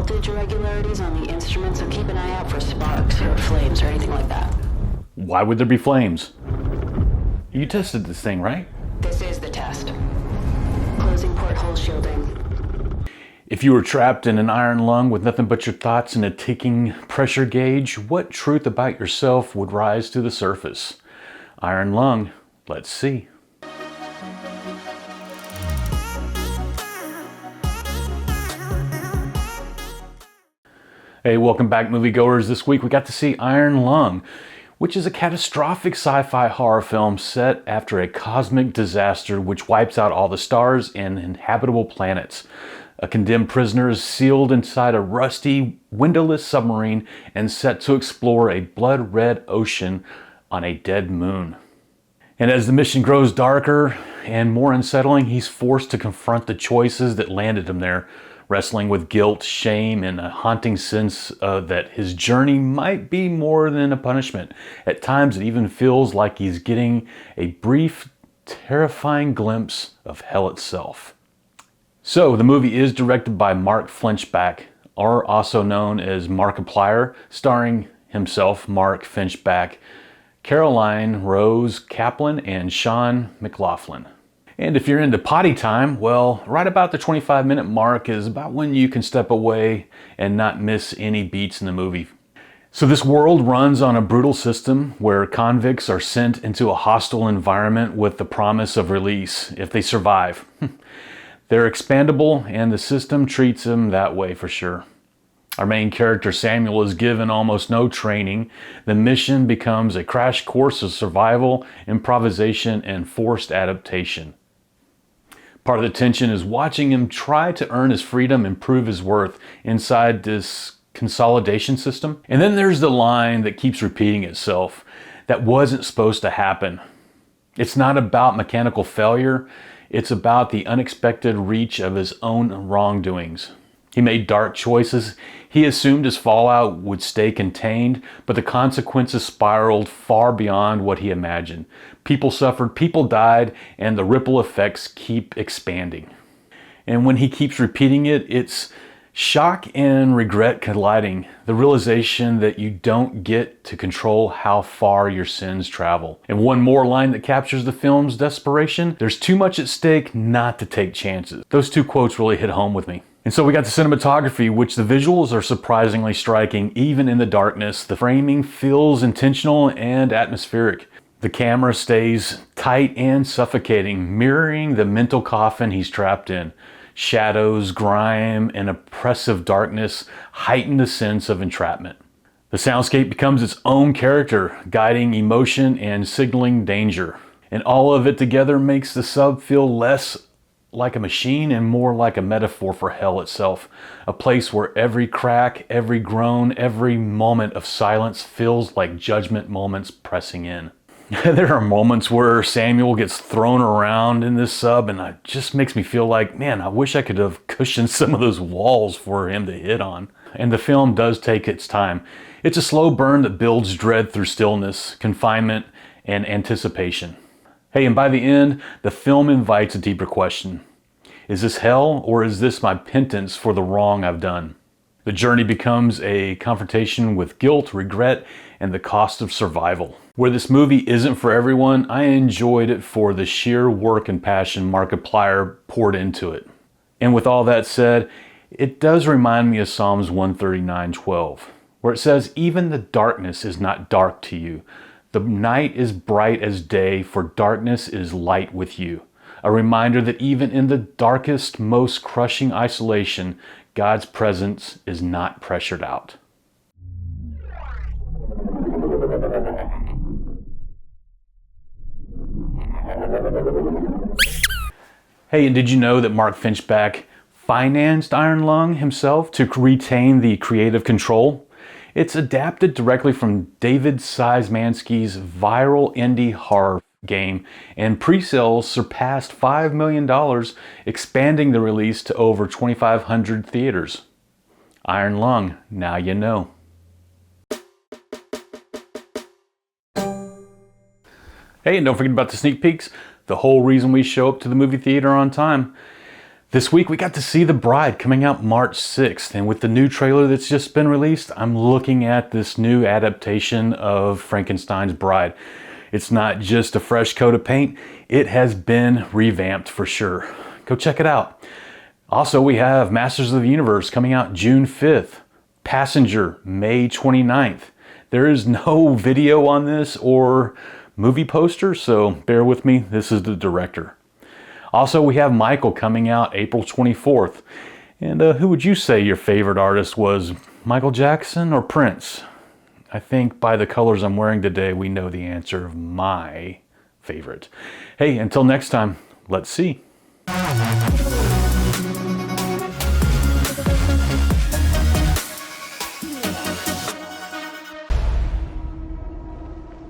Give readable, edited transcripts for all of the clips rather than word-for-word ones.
voltage irregularities on the instrument, so keep an eye out for sparks or flames or anything like that. Why would there be flames? You tested this thing, right? This is the test. Closing porthole shielding. If you were trapped in an iron lung with nothing but your thoughts and a ticking pressure gauge, what truth about yourself would rise to the surface? Iron lung, let's see. Hey, welcome back, moviegoers. This week we got to see Iron Lung, which is a catastrophic sci-fi horror film set after a cosmic disaster which wipes out all the stars and inhabitable planets. A condemned prisoner is sealed inside a rusty, windowless submarine and set to explore a blood-red ocean on a dead moon. And as the mission grows darker and more unsettling, he's forced to confront the choices that landed him there, wrestling with guilt, shame, and a haunting sense that his journey might be more than a punishment. At times, it even feels like he's getting a brief, terrifying glimpse of hell itself. So, the movie is directed by Mark Fischbach, or also known as Markiplier, starring himself, Mark Fischbach, Caroline Rose Kaplan, and Sean McLaughlin. And if you're into potty time, well, right about the 25-minute mark is about when you can step away and not miss any beats in the movie. So this world runs on a brutal system where convicts are sent into a hostile environment with the promise of release if they survive. They're expandable, and the system treats them that way for sure. Our main character, Samuel, is given almost no training. The mission becomes a crash course of survival, improvisation, and forced adaptation. Part of the tension is watching him try to earn his freedom and prove his worth inside this consolidation system. And then there's the line that keeps repeating itself. That wasn't supposed to happen. It's not about mechanical failure. It's about the unexpected reach of his own wrongdoings. He made dark choices. He assumed his fallout would stay contained, but the consequences spiraled far beyond what he imagined. People suffered, people died, and the ripple effects keep expanding. And when he keeps repeating it, it's shock and regret colliding. The realization that you don't get to control how far your sins travel. And one more line that captures the film's desperation: there's too much at stake not to take chances. Those two quotes really hit home with me. And so we got the cinematography, which the visuals are surprisingly striking, even in the darkness. The framing feels intentional and atmospheric. The camera stays tight and suffocating, mirroring the mental coffin he's trapped in. Shadows, grime, and oppressive darkness heighten the sense of entrapment. The soundscape becomes its own character, guiding emotion and signaling danger. And all of it together makes the sub feel less like a machine and more like a metaphor for hell itself. A place where every crack, every groan, every moment of silence feels like judgment moments pressing in. There are moments where Samuel gets thrown around in this sub, and it just makes me feel like, man, I wish I could have cushioned some of those walls for him to hit on. And the film does take its time. It's a slow burn that builds dread through stillness, confinement, and anticipation. Hey, and by the end, the film invites a deeper question. Is this hell, or is this my penance for the wrong I've done? The journey becomes a confrontation with guilt, regret, and the cost of survival. Where this movie isn't for everyone, I enjoyed it for the sheer work and passion Markiplier poured into it. And with all that said, it does remind me of Psalms 139:12, where it says, "Even the darkness is not dark to you. The night is bright as day, for darkness is light with you." A reminder that even in the darkest, most crushing isolation, God's presence is not pressured out. Hey, and did you know that Mark Fischbach financed Iron Lung himself to retain the creative control? It's adapted directly from David Szymanski's viral indie horror game, and pre-sales surpassed $5 million, expanding the release to over 2,500 theaters. Iron Lung, now you know. Hey, and don't forget about the sneak peeks, the whole reason we show up to the movie theater on time. This week we got to see The Bride coming out March 6th, and with the new trailer that's just been released, I'm looking at this new adaptation of Frankenstein's Bride. It's not just a fresh coat of paint, it has been revamped for sure. Go check it out. Also, we have Masters of the Universe coming out June 5th, Passenger May 29th. There is no video on this or movie poster, so bear with me, this is the director. Also, we have Michael coming out April 24th. And who would you say your favorite artist was? Michael Jackson or Prince? I think by the colors I'm wearing today, we know the answer of my favorite. Hey, until next time, let's see. I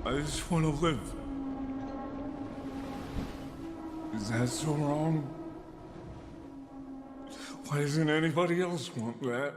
just want to live. Is that so wrong? Why doesn't anybody else want that?